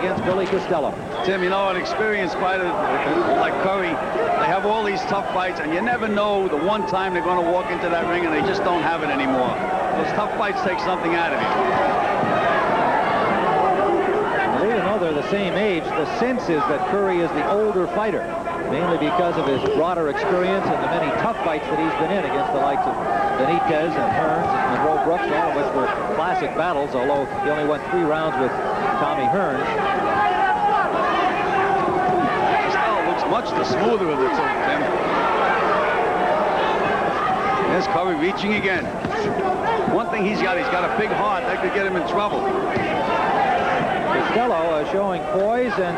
against Billy Costello. Tim, you know, an experienced fighter like Curry, they have all these tough fights, and you never know the one time they're going to walk into that ring and they just don't have it anymore. Those tough fights take something out of you. Well, even though they're the same age, the sense is that Curry is the older fighter, mainly because of his broader experience and the many tough fights that he's been in against the likes of Benitez and Hearns and Monroe Brooks, all of which were classic battles, although he only went 3 rounds with Tommy Hearns. Much the smoother of the two, Tim. There's Curry reaching again. One thing he's got a big heart. That could get him in trouble. Costello showing poise and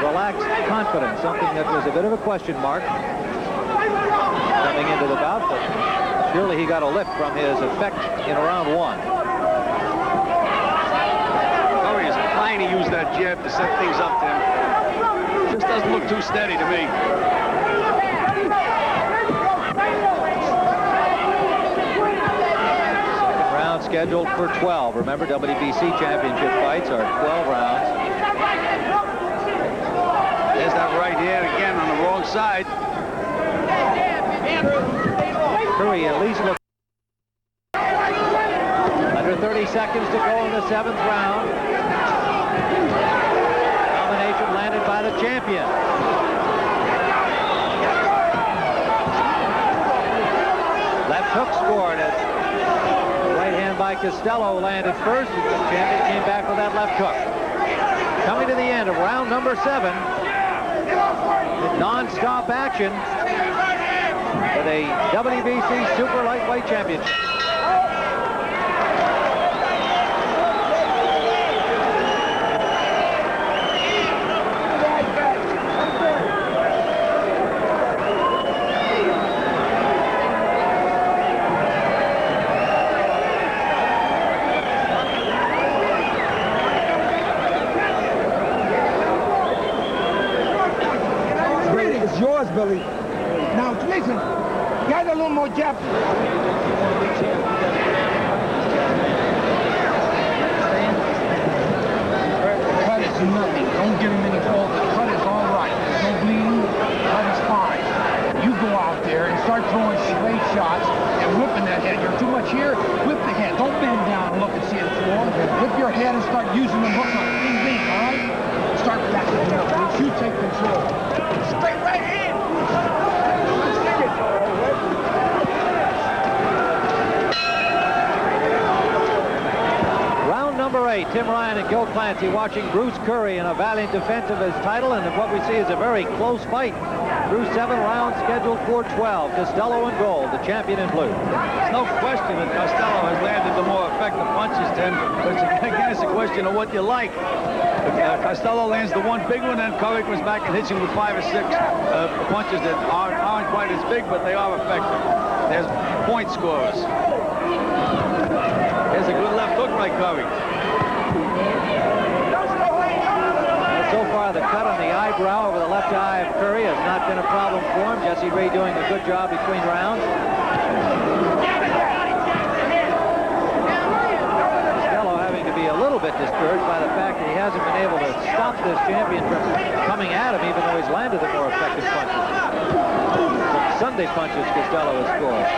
relaxed confidence, something that was a bit of a question mark coming into the bout, but surely he got a lift from his effect in round 1. Curry is trying to use that jab to set things up, Tim. Just doesn't look too steady to me. Second round scheduled for 12. Remember, WBC championship fights are 12 rounds. There's that right hand again on the wrong side. Curry at least looks. Under 30 seconds to go in the 7th round. Landed by the champion. Left hook scored as right hand by Costello landed first. The champion came back with that left hook. Coming to the end of round number 7. Non-stop action for the WBC Super Lightweight Championship. Yours, Billy. Now, listen, get a little more jab. Cut is nothing. Don't give him any fault. The cut is all right. There's no bleeding. The cut is fine. You go out there and start throwing straight shots and whipping that head. You're too much here. Whip the head. Don't bend down and look and see the floor. Whip your head and start using the hook on it. Bing, bing, all right? Start backing up. You take control. Straight right hand. Round number 8. Tim Ryan and Gil Clancy watching Bruce Curry in a valiant defense of his title, and what we see is a very close fight. Through 7 rounds scheduled for 12. Costello in gold, the champion in blue. There's no question that Costello has landed the more effective punches, Tim. But again, it's a question of what you like. Costello lands the one big one, and Curry comes back and hits him with 5 or 6 punches that aren't quite as big, but they are effective. There's point scorers. There's a good left hook by Curry. So far, the cut on the eyebrow over the left eye of Curry has not been a problem for him. Jesse Ray doing a good job between rounds. Costello having to be a little bit discouraged by the fact that he hasn't been able to stop this champion from coming at him, even though he's landed the more effective punches. Sunday punches Costello has scored.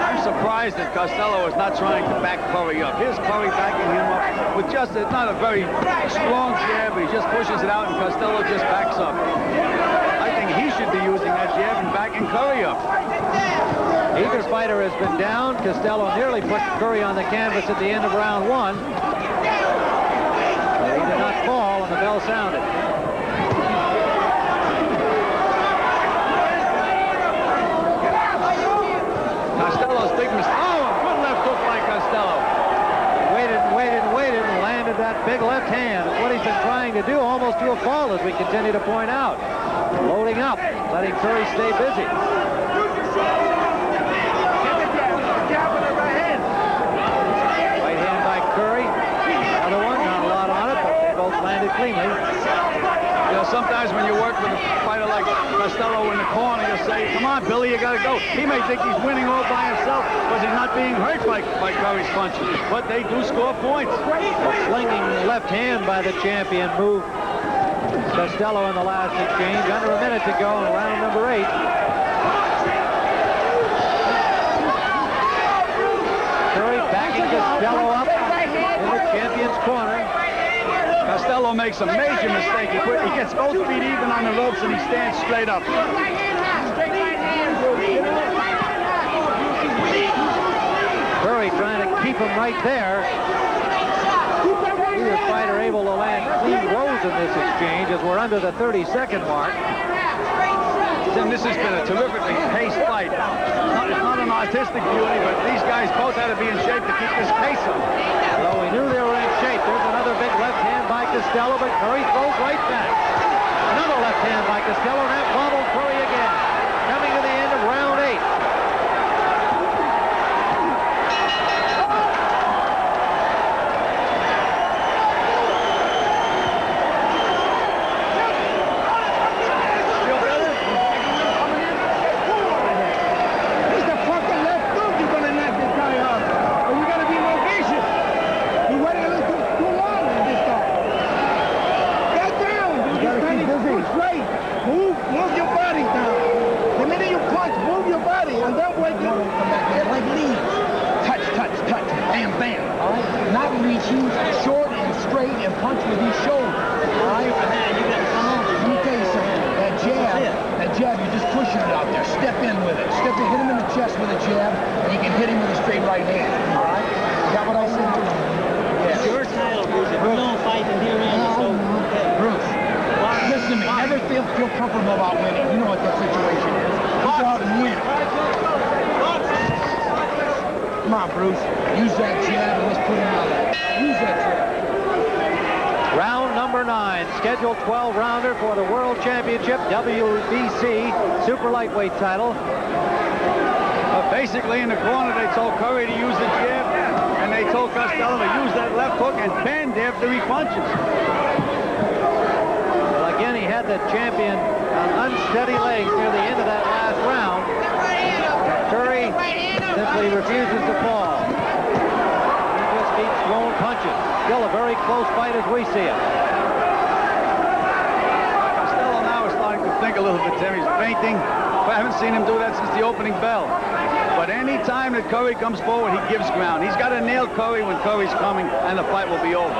I'm surprised that Costello is not trying to back Curry up. Here's Curry backing him up with just, it's not a very strong jab, but he just pushes it out and Costello just backs up. I think he should be using that jab and backing Curry up. Either fighter has been down. Costello nearly put Curry on the canvas at the end of round 1. But he did not fall, and the bell sounded. Costello's big mistake. Oh, good left hook by Costello. Waited and waited and waited and landed that big left hand. It's what he's been trying to do, almost to a fault, as we continue to point out. Loading up, letting Curry stay busy. Right hand by Curry. Another one, not a lot on it, but they both landed it cleanly. You know, sometimes when you work with a fighter like Costello in the corner, you say, come on, Billy, you got to go. He may think he's winning all by himself because he's not being hurt by Curry's punches, but they do score points. A flinging left hand by the champion moved Costello in the last exchange. Under a minute to go in round number 8. Curry backing Costello up in the champion's corner. Costello makes a major mistake. He gets both feet even on the ropes and he stands straight up. Curry trying to keep him right there. Either fighter able to land clean blows in this exchange as we're under the 30-second mark. Tim, this has been a terrifically paced fight. It's not an artistic beauty, but these guys both had to be in shape to keep this pace up. Well, we knew they were in shape. There's another big left hand by Costello, but Curry throws right back. Another left hand by Costello, and that wobbled Curry again. Coming to the end of round 8. Feel comfortable about winning. You know what that situation is. Go out and win. Come on, Bruce. Use that jab and let's put him out. Use that jab. Round number 9. Scheduled 12-rounder for the World Championship WBC Super Lightweight title. Basically, in the corner, they told Curry to use the jab, and they told Costello to use that left hook and bend after he punches. Again, he had the champion on unsteady legs near the end of that last round. Curry simply refuses to fall. He just keeps throwing punches. Still a very close fight as we see it. Costello now is starting to think a little bit, Tim. He's fainting. I haven't seen him do that since the opening bell. But any time that Curry comes forward, he gives ground. He's got to nail Curry when Curry's coming, and the fight will be over.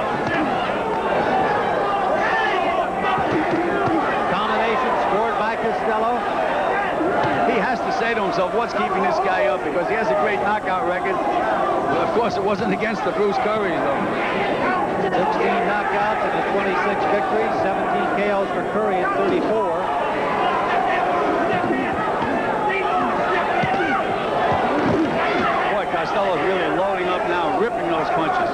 Scored by Costello. He has to say to himself, what's keeping this guy up? Because he has a great knockout record. But of course, it wasn't against the Bruce Currys, though. 16 knockouts and his 26 victories, 17 KOs for Curry at 34. Boy, Costello's really loading up now, ripping those punches.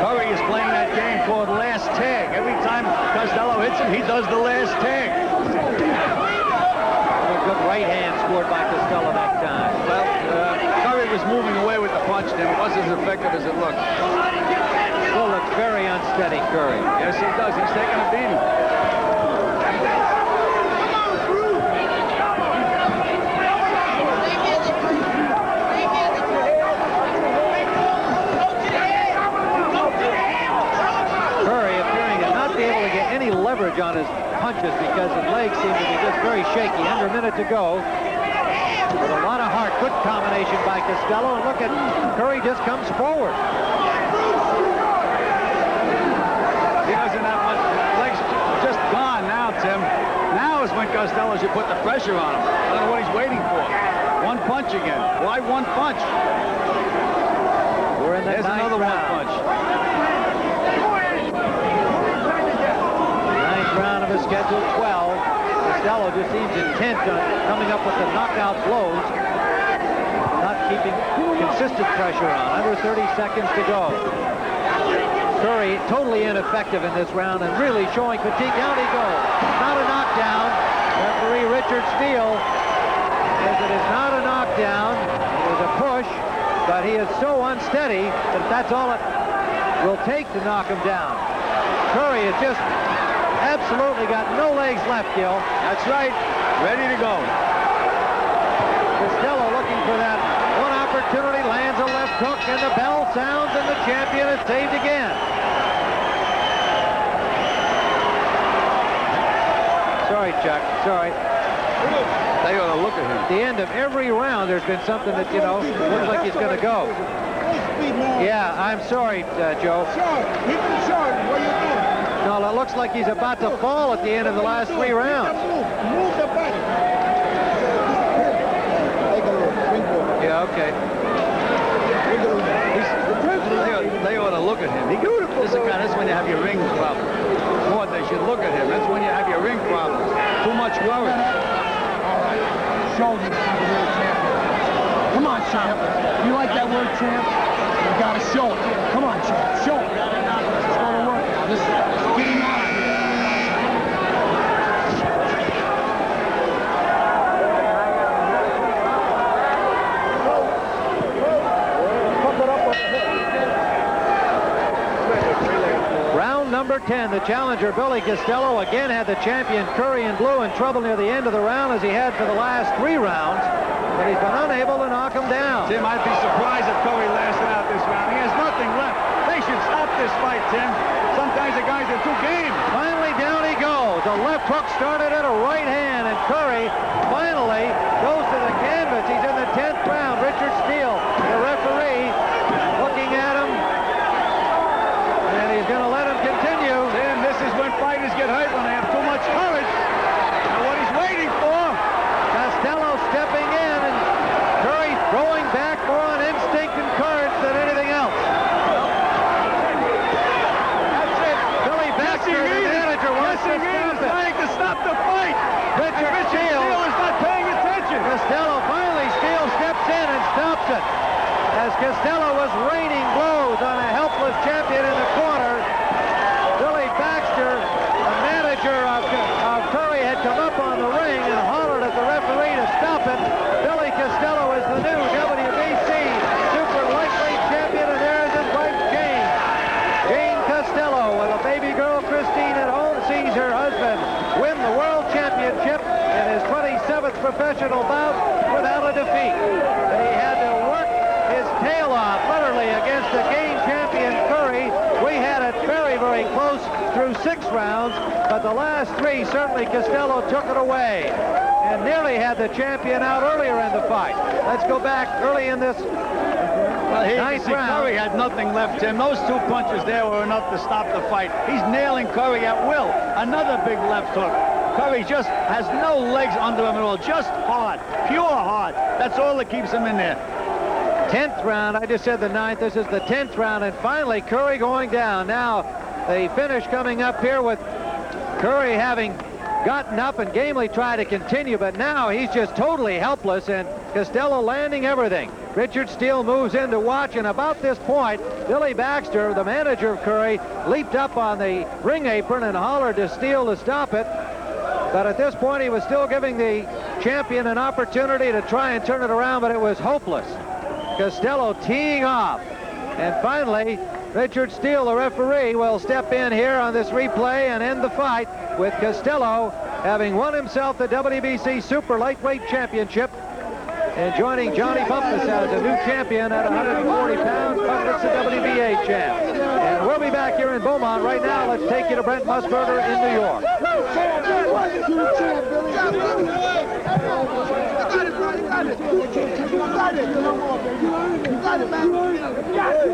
Curry is playing that game called last tag. Every time Costello hits him, he does the last tag. A good right hand scored by Costello that time. Well, Curry was moving away with the punch, and it wasn't as effective as it looked. Still looks very unsteady, Curry. Yes, he does. He's taking a beating. On his punches because his legs seem to be just very shaky. Under a minute to go. With a lot of heart. Good combination by Costello. And look at Curry just comes forward. He doesn't have much. Legs just gone now, Tim. Now is when Costello should put the pressure on him. I don't know what he's waiting for. One punch again. Why one punch? We're in the There's another round. one punch. Round of a scheduled 12. Costello just seems intent on coming up with the knockout blows, not keeping consistent pressure on. Under 30 seconds to go. Curry totally ineffective in this round and really showing fatigue. Down he goes. Not a knockdown. Referee Richard Steele says it is not a knockdown. It is a push, but he is so unsteady that that's all it will take to knock him down. Curry has just absolutely got no legs left, Gil. That's right. Ready to go. Costello looking for that one opportunity, lands a left hook, and the bell sounds, and the champion is saved again. Sorry, Chuck. Sorry. They ought to look at him. At the end of every round, there's been something that, you know, looks like he's going to go. Yeah, I'm sorry, Joe. Short. Keep him short. What are you doing? No, it looks like he's about to fall at the end of the last 3 rounds. Move the body. Yeah, okay. They ought to look at him. This is when you have your ring problem. Boy, they should look at him. That's when you have your ring problem. Too much worry. All right. Show me the world champion. Come on, champ. You like that word, champ? You got to show it. Come on, champ. Show it. It's going to work now. Let's get him out of here. Number 10, the challenger, Billy Costello, again had the champion Curry in blue in trouble near the end of the round, as he had for the last 3 rounds, but he's been unable to knock him down. Tim, I'd be surprised if Curry lasted out this round. He has nothing left. They should stop this fight, Tim. Sometimes the guys are too game. Finally, down he goes. A left hook started at a right hand, and Curry finally goes to the canvas. He's in the 10th round. Richard Steele, the referee, looking at him, and he's going to let him continue. Tim, this is when fighters get hurt, when they have too much courage. And what he's waiting for. Costello stepping in, and Curry throwing back more on instinct and courage than anything else. That's it. Billy Baxter, the manager, wants to stop it. Trying to stop the fight. Richard Steele is not paying attention. Costello finally, Steele steps in and stops it. As Costello was raining blows on a helpless champion in the corner, Billy Baxter, the manager of Curry, had come up on the ring and hollered at the referee to stop it. Billy Costello is the new WBC super lightweight champion, and there's his wife, Jane. Jane Costello, with a baby girl, Christine, at home, sees her husband win the world championship in his 27th professional bout without a defeat. And he had to work his tail off, literally, against the game champion Curry. We had it very, very close through 6 rounds, but the last 3, certainly Costello took it away and nearly had the champion out earlier in the fight. Let's go back early in this ninth round. Curry had nothing left, Tim. Those 2 punches there were enough to stop the fight. He's nailing Curry at will. Another big left hook. Curry just has no legs under him at all. Just hard, pure hard. That's all that keeps him in there. 10th round, I just said the 9th, this is the 10th round, and finally Curry going down. Now the finish coming up here with Curry having gotten up and gamely tried to continue, but now he's just totally helpless, and Costello landing everything. Richard Steele moves in to watch, and about this point, Billy Baxter, the manager of Curry, leaped up on the ring apron and hollered to Steele to stop it. But at this point, he was still giving the champion an opportunity to try and turn it around, but it was hopeless. Costello teeing off. And finally, Richard Steele, the referee, will step in here on this replay and end the fight with Costello having won himself the WBC Super Lightweight Championship and joining Johnny Bumpus as a new champion at 140 pounds. Bumpus, the WBA champ. And we'll be back here in Beaumont right now. Let's take you to Brent Musburger in New York. You got it.